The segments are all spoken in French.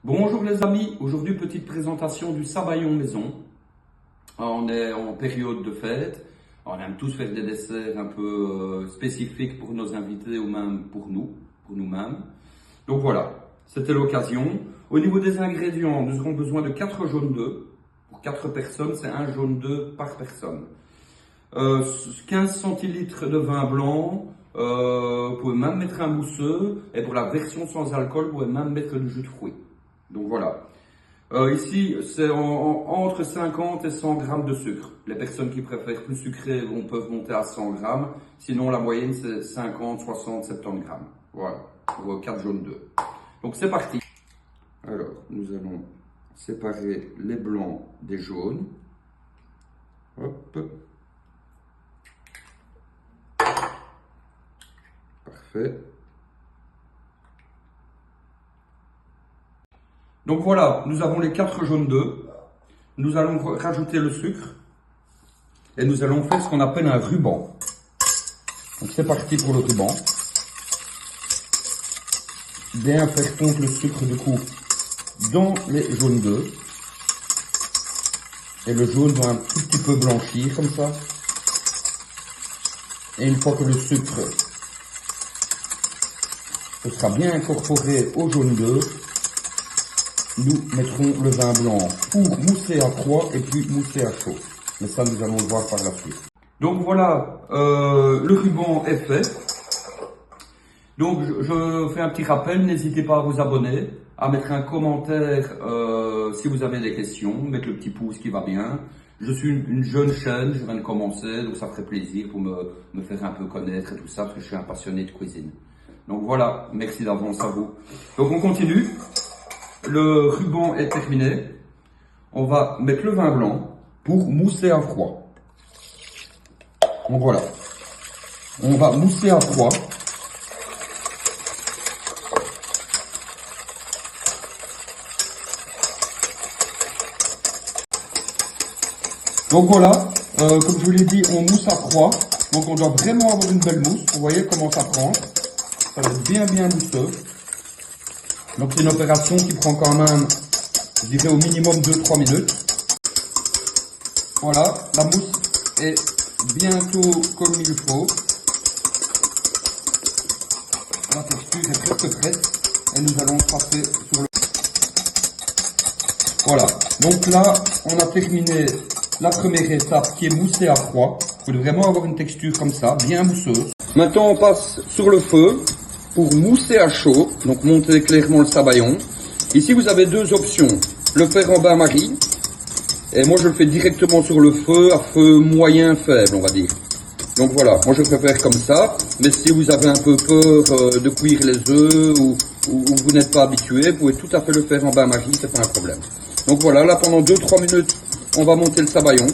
Bonjour les amis, aujourd'hui petite présentation du sabayon maison. On est en période de fête, on aime tous faire des desserts un peu spécifiques pour nos invités ou même pour nous-mêmes. Donc voilà, c'était l'occasion. Au niveau des ingrédients, nous aurons besoin de 4 jaunes d'œufs. Pour 4 personnes, c'est un jaune d'œuf par personne. 15 centilitres de vin blanc, vous pouvez même mettre un mousseux, et pour la version sans alcool, vous pouvez même mettre du jus de fruits. Donc voilà. Ici, c'est entre 50 et 100 grammes de sucre. Les personnes qui préfèrent plus sucré peuvent monter à 100 grammes. Sinon, la moyenne, c'est 50, 60, 70 grammes. Voilà, pour 4 jaunes d'œufs. Donc c'est parti. Alors, nous allons séparer les blancs des jaunes. Hop. Parfait. Donc voilà, nous avons les 4 jaunes d'œufs. Nous allons rajouter le sucre. Et nous allons faire ce qu'on appelle un ruban. Donc c'est parti pour le ruban. Bien faire fondre le sucre du coup dans les jaunes d'œufs. Et le jaune doit un tout petit peu blanchir comme ça. Et une fois que le sucre sera bien incorporé au jaune d'œuf, nous mettrons le vin blanc pour mousser à froid et puis mousser à chaud. Mais ça, nous allons le voir par la suite. Donc voilà, le ruban est fait. Donc je fais un petit rappel, n'hésitez pas à vous abonner, à mettre un commentaire si vous avez des questions, mettre le petit pouce qui va bien. Je suis une jeune chaîne, je viens de commencer, donc ça ferait plaisir pour me faire un peu connaître et tout ça, parce que je suis un passionné de cuisine. Donc voilà, merci d'avance à vous. Donc on continue. Le ruban est terminé. On va mettre le vin blanc pour mousser à froid. Donc voilà. On va mousser à froid. Donc voilà, comme je vous l'ai dit, on mousse à froid. Donc on doit vraiment avoir une belle mousse. Vous voyez comment ça prend. Ça va être bien mousseux. Donc c'est une opération qui prend quand même, je dirais au minimum 2-3 minutes. Voilà, la mousse est bientôt comme il faut. La texture est presque prête et nous allons passer sur le... Voilà, donc là on a terminé la première étape qui est moussée à froid. Il faut vraiment avoir une texture comme ça, bien mousseuse. Maintenant on passe sur le feu pour mousser à chaud, donc monter clairement le sabayon. Ici vous avez deux options, le faire en bain-marie, et moi je le fais directement sur le feu, à feu moyen faible on va dire. Donc voilà, moi je préfère comme ça, mais si vous avez un peu peur de cuire les œufs ou vous n'êtes pas habitué, vous pouvez tout à fait le faire en bain-marie, c'est pas un problème. Donc voilà, là pendant 2-3 minutes, on va monter le sabayon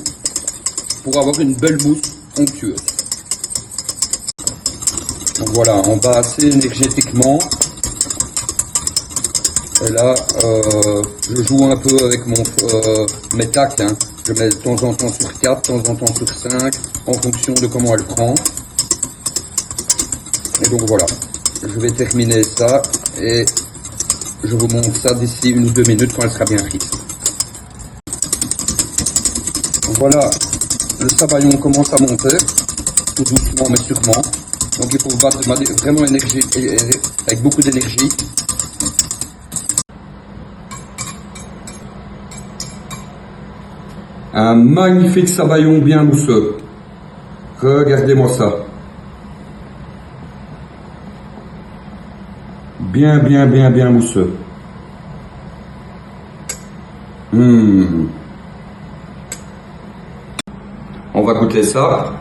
pour avoir une belle mousse onctueuse. Donc voilà, on bat assez énergétiquement. Et là, je joue un peu avec mes tacs. Hein. Je mets de temps en temps sur 4, de temps en temps sur 5, en fonction de comment elle prend. Et donc voilà, je vais terminer ça et je vous montre ça d'ici 1 ou 2 minutes quand elle sera bien frite. Donc voilà, le sabayon commence à monter, tout doucement mais sûrement. Donc il faut battre vraiment avec beaucoup d'énergie. Un magnifique sabayon bien mousseux. Regardez-moi ça. Bien mousseux. On va goûter ça.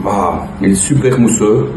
Waouh, il est super mousseux.